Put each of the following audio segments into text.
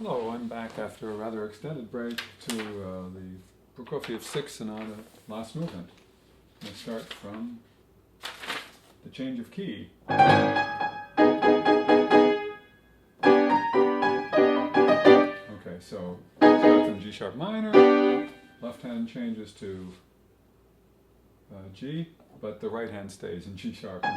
Hello, I'm back after a rather extended break to the Prokofiev 6 Sonata last movement. I'm going to start from the change of key. Okay, so start from G sharp minor, left hand changes to G, but the right hand stays in G sharp minor.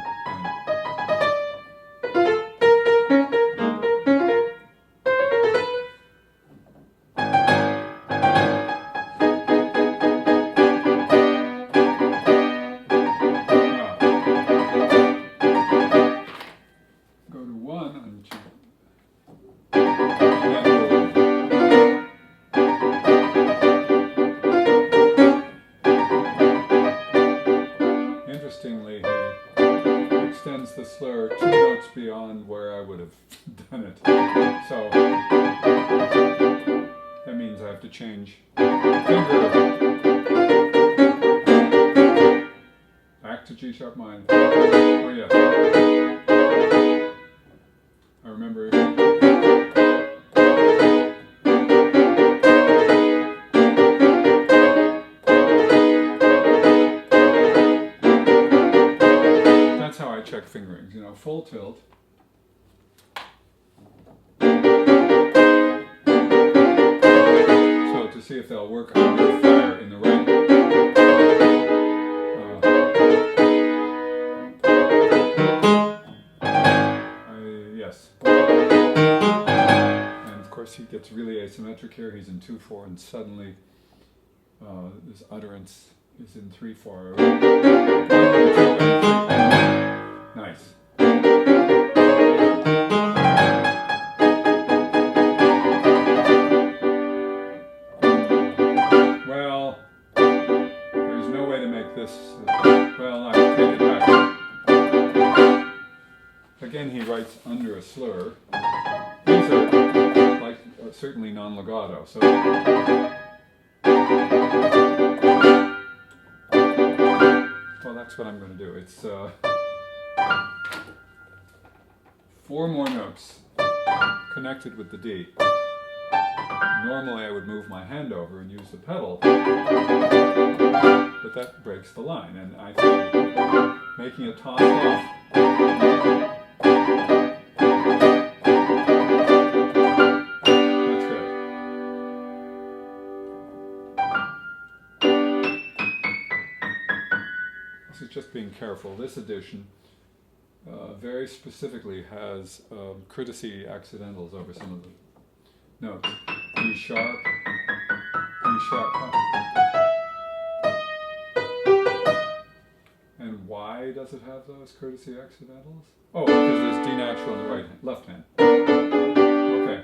Interestingly, he extends the slur 2 notes beyond where I would have done it. So that means I have to change finger back to G sharp minor. Oh yeah. I remember. That's how I check fingerings, full tilt. So to see if they'll work under fire in the right. Yes. And of course he gets really asymmetric here. He's in 2/4 and suddenly this utterance is in 3/4. Nice. Well, there's no way to make this. Well, I take it back. Again, he writes under a slur. These are certainly non-legato. So. Well, that's what I'm going to do. It's 4 more notes connected with the D. Normally I would move my hand over and use the pedal, but that breaks the line, and I think making a toss off that's good. This is just being careful. This edition very specifically has courtesy accidentals over some of the notes. E sharp, E sharp. And why does it have those courtesy accidentals? Oh, because there's D natural in the left hand. Okay.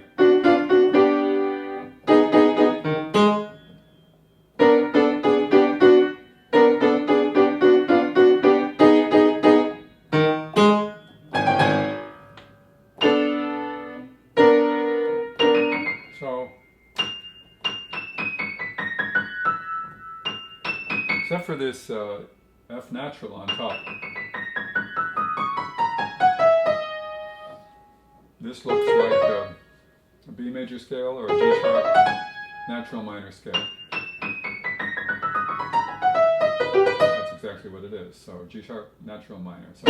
So, except for this F natural on top, this looks like a B major scale or a G sharp natural minor scale. That's exactly what it is. So G sharp natural minor. So.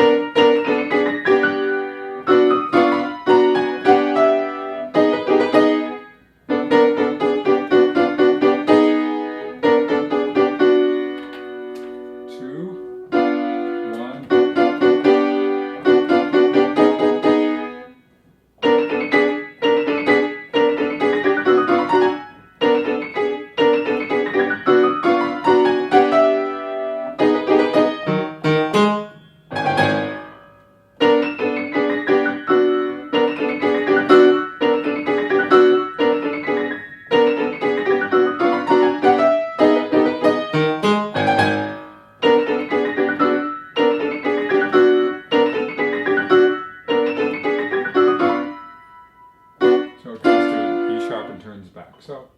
So it goes to E sharp and turns back. So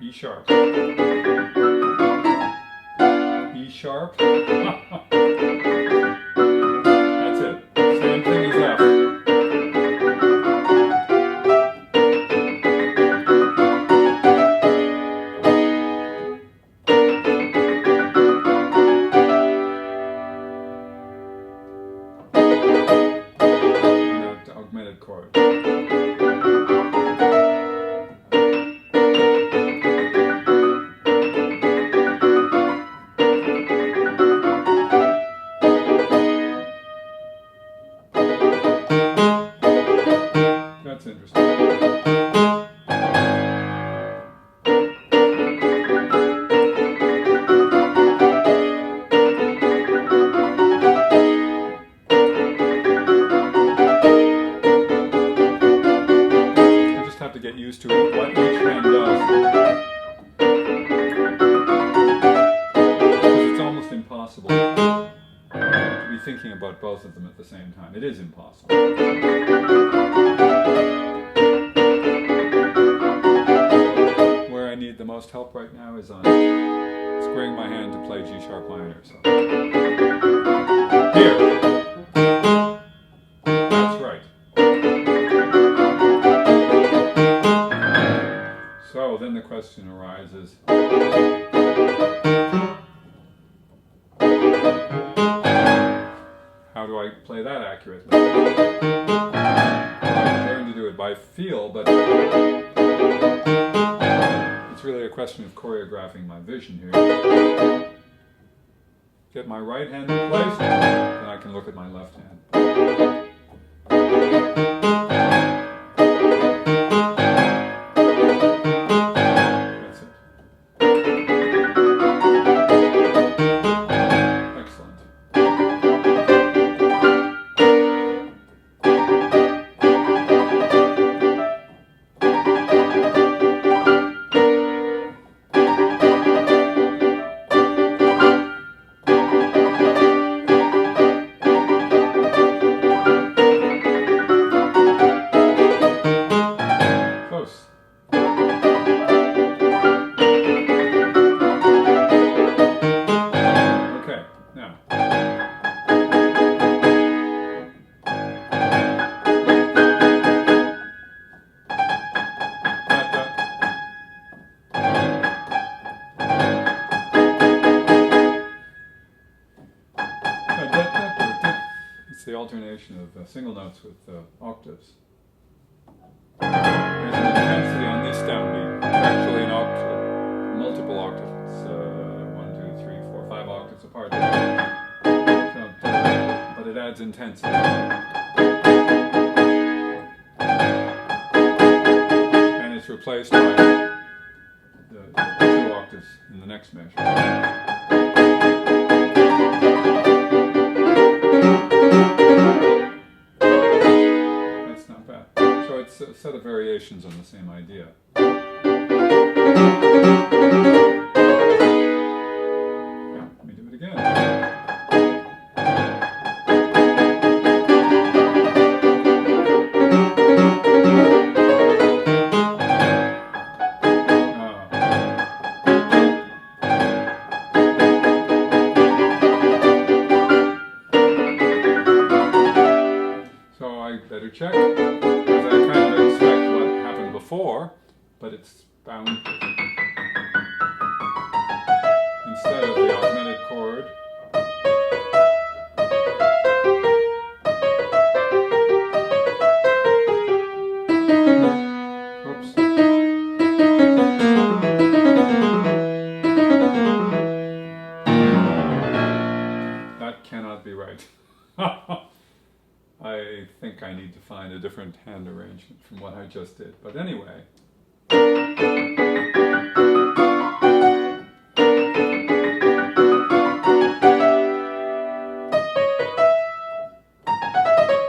E sharp. E sharp. That's it. Same thing as F. augmented chord. That's interesting. To get used to what each hand does. Because it's almost impossible to be thinking about both of them at the same time. It is impossible. Where I need the most help right now is on squaring my hand to play G sharp minor. So here. That's right. So then the question arises, how do I play that accurately? I'm learning to do it by feel, but it's really a question of choreographing my vision here. Get my right hand in place, then I can look at my left hand. The alternation of single notes with octaves. There's an intensity on this downbeat. It's actually an octave, multiple octaves. It's 1, 2, 3, 4, 5 octaves apart. So, but it adds intensity. And it's replaced by the 2 octaves in the next measure. It's a set of variations on the same idea. Yeah, let me do it again. So I better check. Before, but it's bound instead of the augmented chord. Oops. That cannot be right. I think I need to find a different hand arrangement from what I just did. But anyway.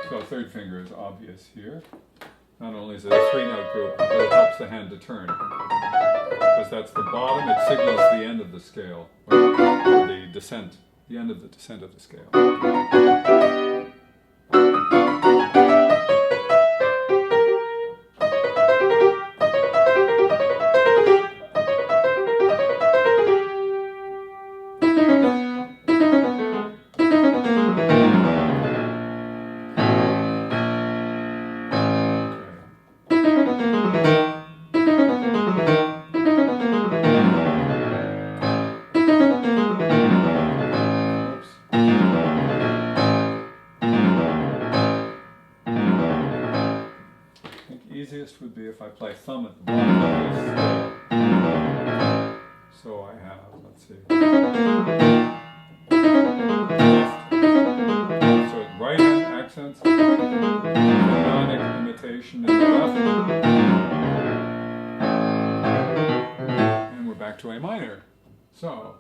So third finger is obvious here. Not only is it a 3-note group, but it helps the hand to turn. Because that's the bottom, it signals the end of the scale, or the descent, the end of the descent of the scale. easiest would be if I play thumb at the bottom of this scale. So I have, let's see. So right hand accents, harmonic imitation in the left. And we're back to A minor. So.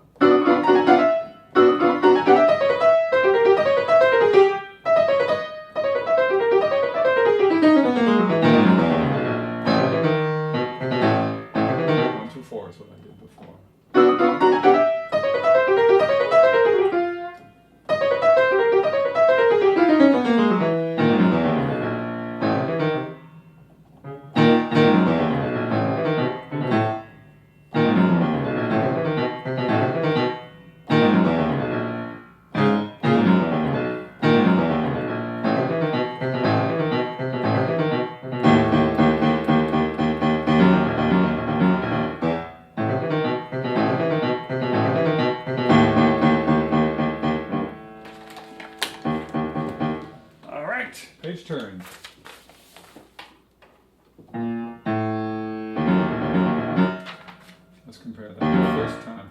4 is what I did before. Page turn. Let's compare that the first time.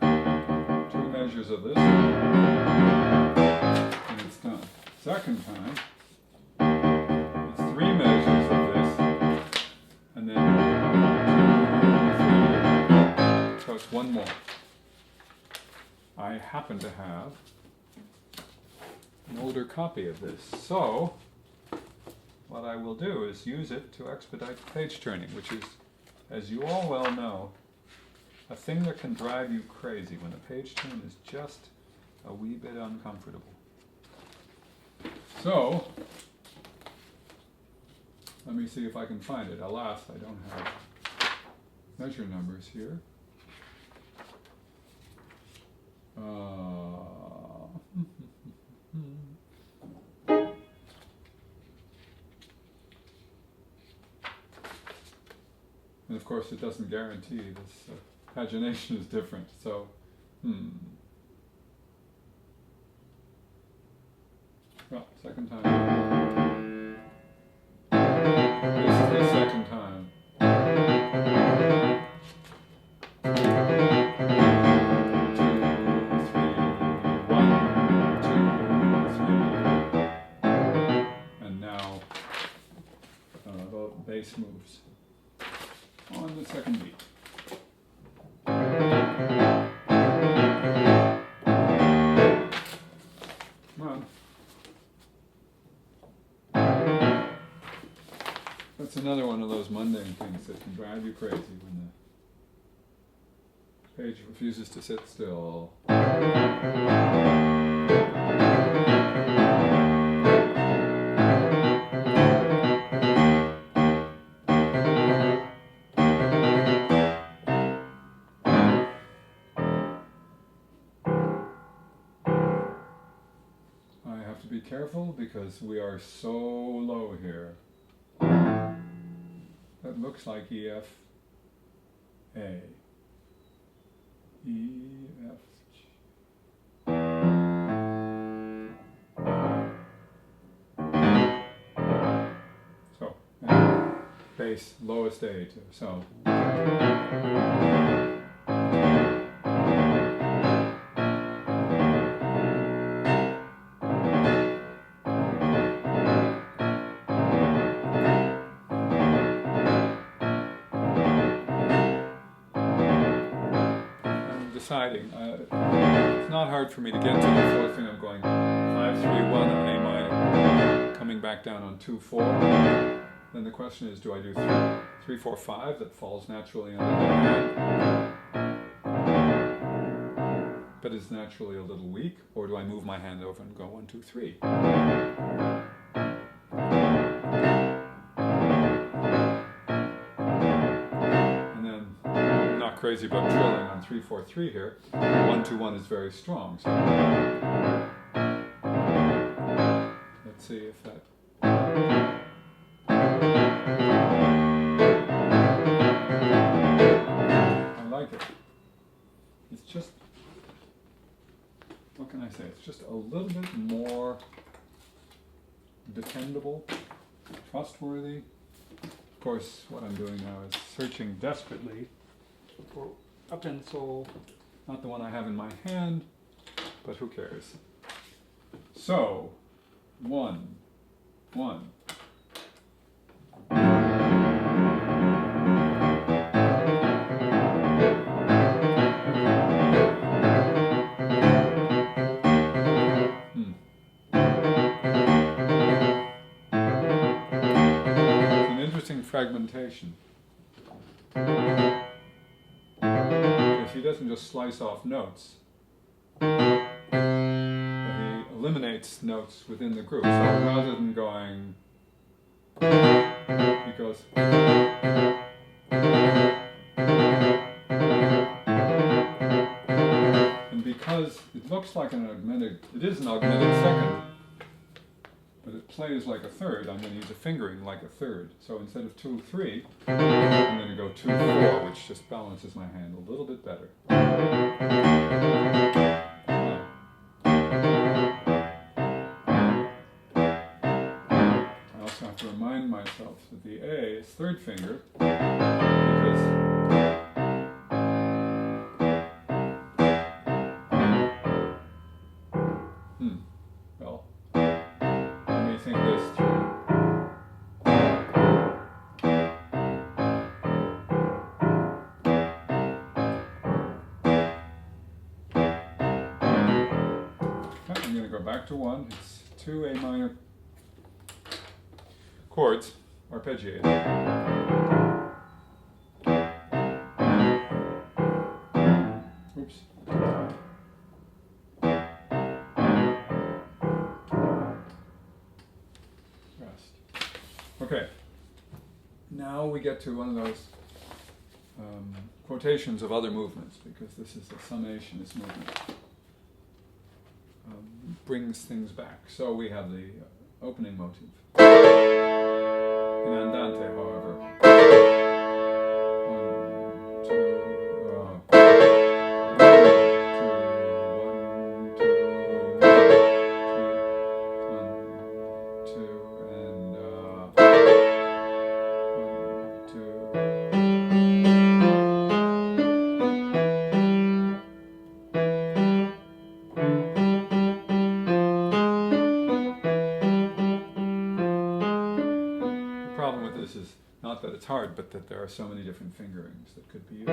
2 measures of this, and it's done. Second time, it's 3 measures of this, and then 2, 3. So it's 1 more. I happen to have an older copy of this, so what I will do is use it to expedite page turning, which is, as you all well know, a thing that can drive you crazy when a page turn is just a wee bit uncomfortable. So, let me see if I can find it. Alas, I don't have measure numbers here. And of course, it doesn't guarantee this. Pagination is different. So, Well, second time. This is the second time. 2, 3, 1, 2, 3. And now the bass moves on the second beat. Come on. That's another one of those mundane things that can drive you crazy when the page refuses to sit still. To be careful because we are so low here. That looks like E, F, A. E, F, G. So, bass, lowest A too. So. Deciding. It's not hard for me to get to the fourth thing. I'm going 5, 3, 1 on A minor, coming back down on 2, 4. Then the question is, do I do 3, 4, 5 that falls naturally on the hand, but is naturally a little weak, or do I move my hand over and go 1, 2, 3? Crazy about trilling on 3, 4, 3 here. 1, 2, 1 is very strong. So let's see if that. I like it. It's just, what can I say? It's just a little bit more dependable, trustworthy. course, what I'm doing now is searching desperately for a pencil, not the one I have in my hand, but who cares? So, 1, 1. Fragmentation. Because he doesn't just slice off notes, but he eliminates notes within the group. So rather than going, he goes. And because it looks like an augmented, it is an augmented second, but it plays like a third, I'm going to use a fingering like a third. So instead of 2, 3, I'm going to go 2, 4, which just balances my hand a little bit better. I also have to remind myself that the A is third finger, because well, let me think this through. I'm going to go back to 1. It's 2 A minor chords, arpeggiated. Oops. Okay, now we get to one of those quotations of other movements, because this is a summationist movement. Brings things back. So we have the opening motive. In andante, however. 1, 2, 1, 2, 1, 2, 1, 2, and 1, 2. The problem with this is not that it's hard, but that there are so many different fingerings that could be used.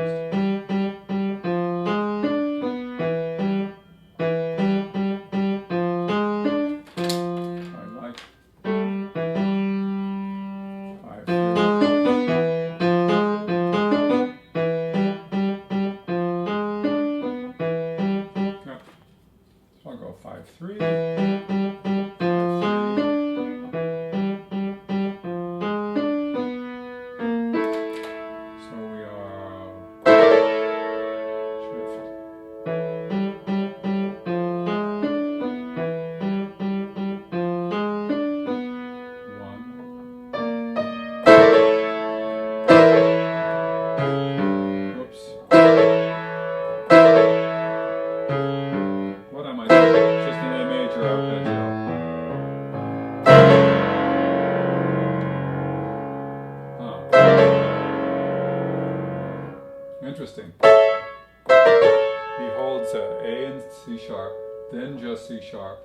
I'll go 5, 3. 5, 3. So we are shift. 1. Whoops. What am I doing? Just an A major arpeggio. Interesting. He holds A and C sharp, then just C sharp.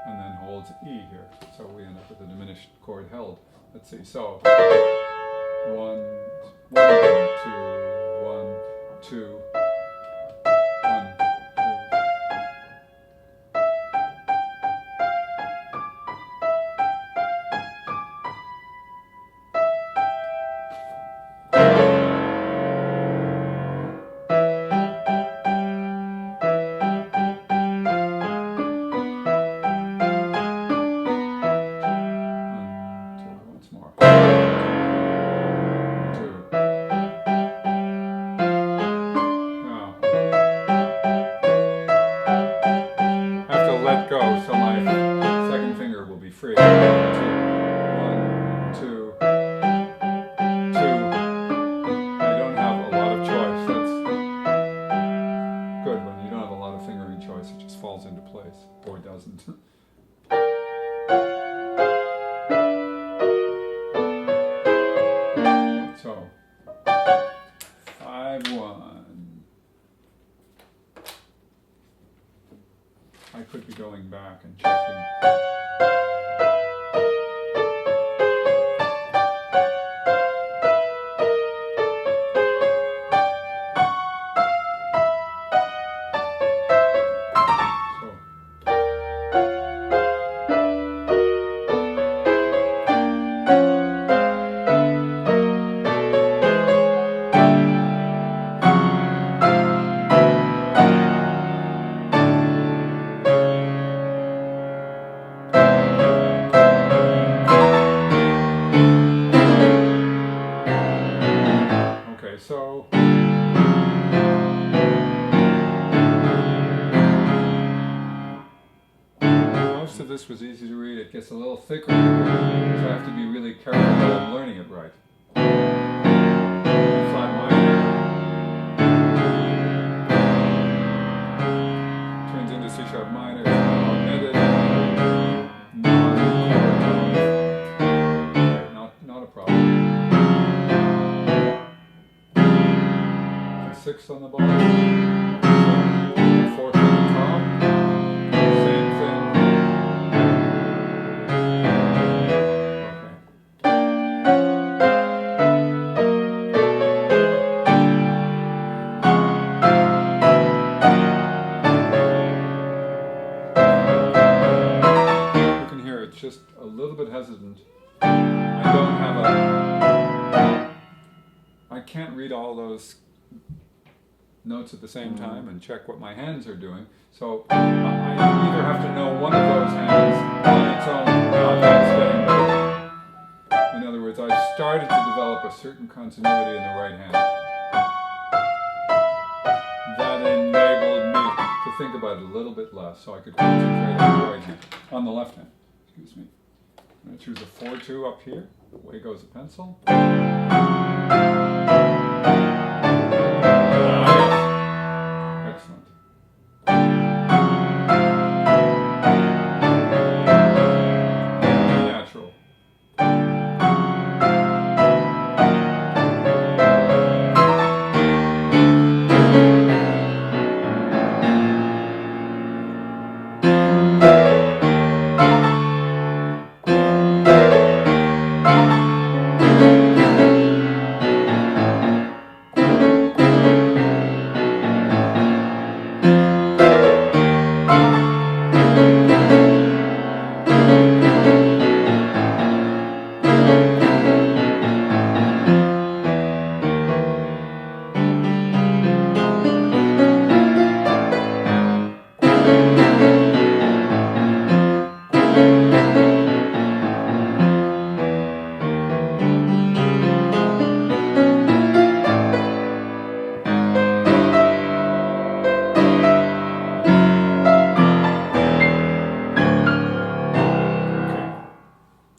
And then holds E here. So we end up with a diminished chord held. Let's see. So 1, 1, 2, 1, 2, 1, 2. Once more. 2. hesitated. So 5-1. I could be going back and checking. So most of this was easy to read. It gets a little thicker, so I have to be really careful that I'm learning it right. Flat minor turns into C sharp minor, augmented, non-chord tone. Right, not a problem. 6 on the bottom, 4th on the top, same thing. Okay. You can hear it's just a little bit hesitant. I can't read all those notes at the same time and check what my hands are doing. So I either have to know one of those hands on its own. That's getting better. In other words, I started to develop a certain continuity in the right hand. That enabled me to think about it a little bit less, so I could concentrate on the right hand, on the left hand. Excuse me. I'm going to choose a 4-2 up here. Away goes the pencil. Excellent. Natural.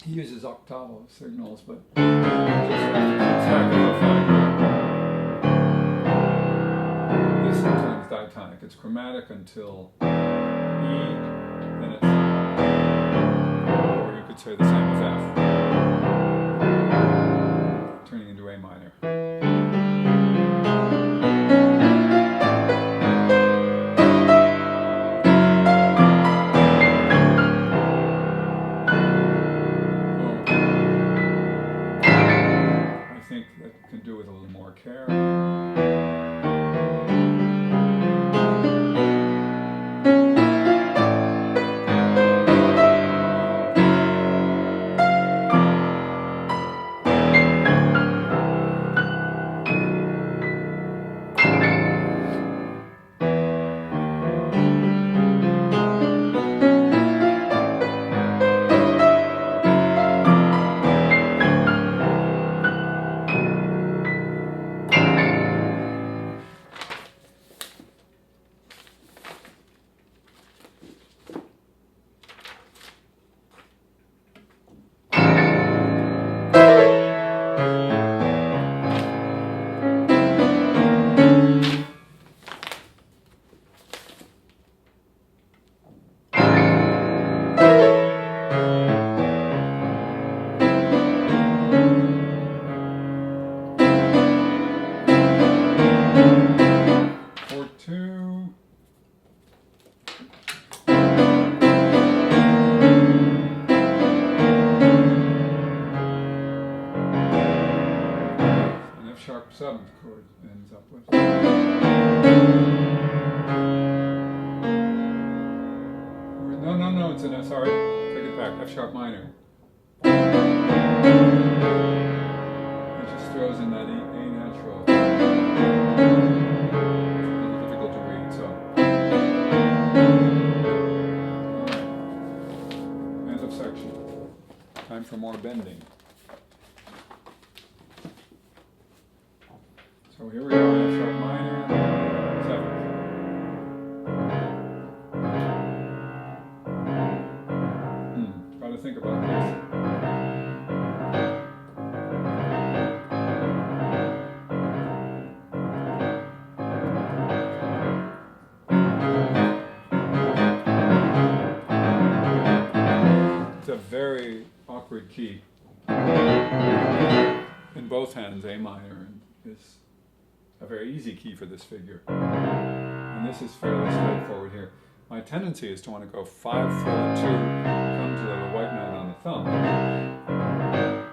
He uses octavo signals, but just have to keep track of the fact that this sometimes diatonic. It's chromatic until E, then it's, or you could say the same as F, turning into A minor. Can do with a little more care. chord ends up with. No, it's an F, sorry, take it back, F sharp minor. It just throws in that A natural. It's a little difficult to read, so. Alright, end of section. Time for more bending. So here we are, F sharp minor, 7th. Try to think about this. It's a very awkward key. In both hands, A minor is a very easy key for this figure. And this is fairly straightforward here. My tendency is to want to go 5, 4, 2, come to the white note on the thumb.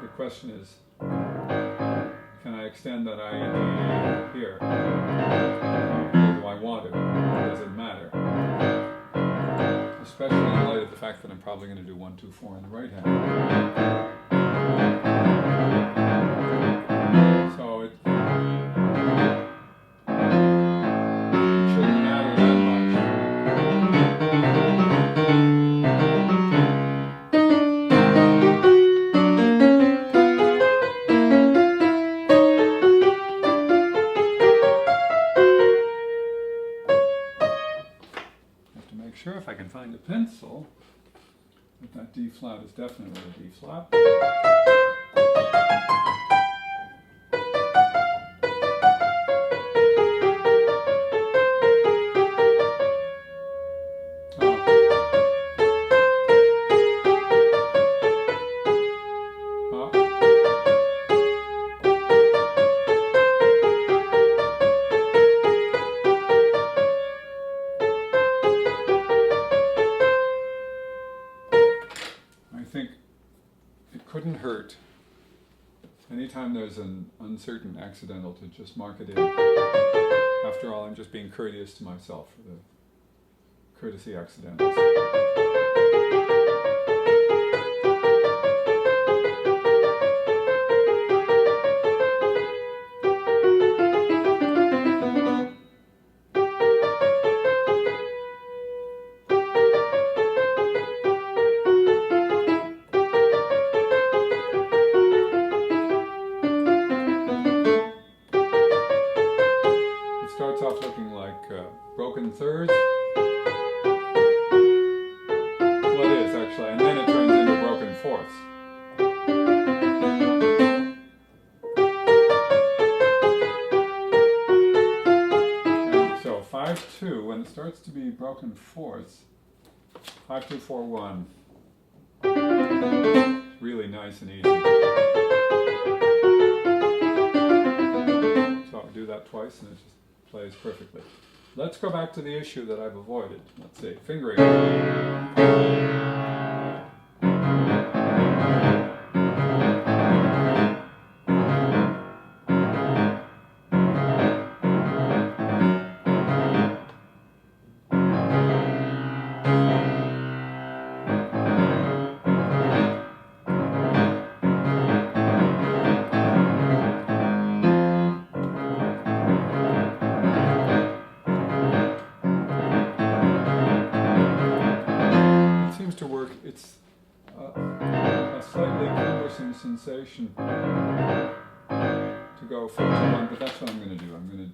The question is, can I extend that IED here? Or do I want to? Or does it matter? Especially in light of the fact that I'm probably going to do 1, 2, 4 in the right hand. So it shouldn't matter that much. Have to make sure if I can find a pencil that D flat is definitely a D flat. I think it couldn't hurt anytime there's an uncertain accidental to just mark it in. After all, I'm just being courteous to myself for the courtesy accidentals. Starts off looking like broken thirds. Well, it is actually, and then it turns into broken fourths. And so 5-2, when it starts to be broken fourths, 5-2-4-1. It's really nice and easy. So I'll do that twice, and it just plays perfectly. Let's go back to the issue that I've avoided. Let's see, fingering. To work, it's a slightly cumbersome sensation to go 4-1, but that's what I'm going to do. I'm going to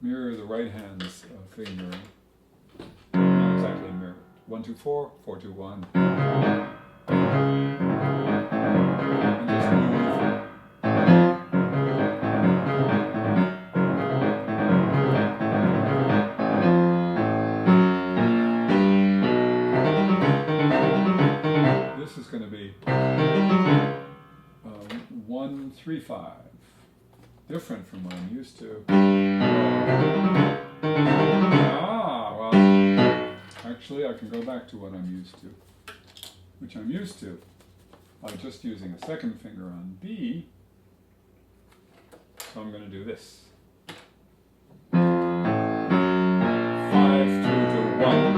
mirror the right hand's fingering. Not exactly mirror. 1-2-4, 4-2-1. And just move. This is going to be 1-3-5, different from what I'm used to. Well, actually I can go back to what I'm used to, which I'm used to by just using a second finger on B So I'm going to do this. 5, 2 to 1.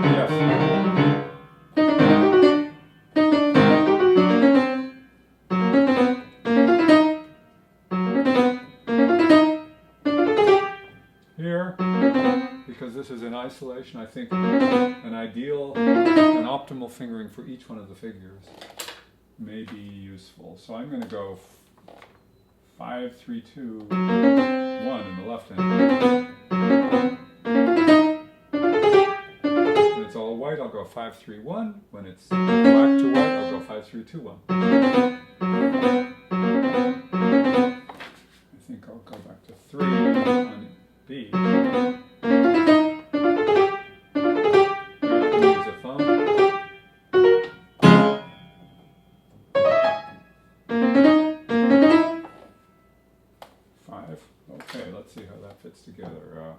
Yes. Here, because this is in isolation, I think an optimal fingering for each one of the figures may be useful. So I'm going to go 5, 3, 2, 1 in the left hand. When it's all white, I'll go 5, 3, 1. When it's black to white, I'll go 5, 3, 2, 1. I think I'll go back to 3 on B. Use a thumb. 5. Okay, let's see how that fits together.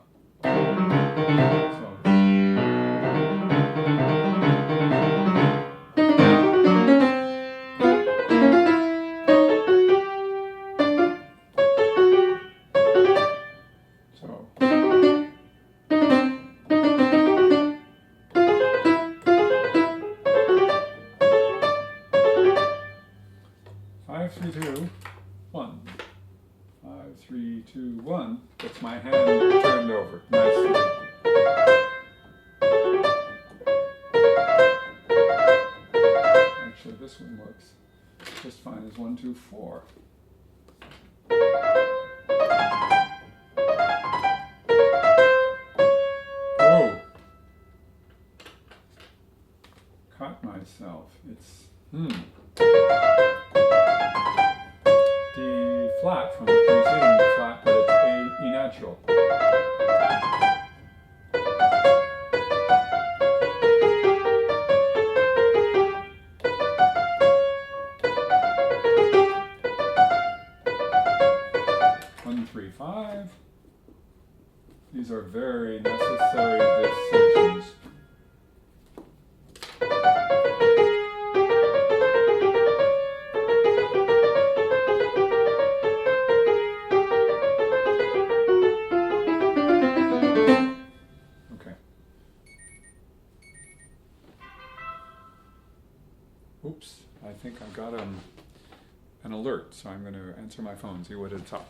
So 5, 3, 2, 1. 5, 3, 2, 1. Gets my hand turned over nicely. Actually, this one works just fine as 1, 2, 4. Oh! Caught myself. It's D flat from the preceding flat, but it's E natural. One, 3, 5. These are very necessary decisions. Oops, I think I got an alert, so I'm going to answer my phone, see what it's up.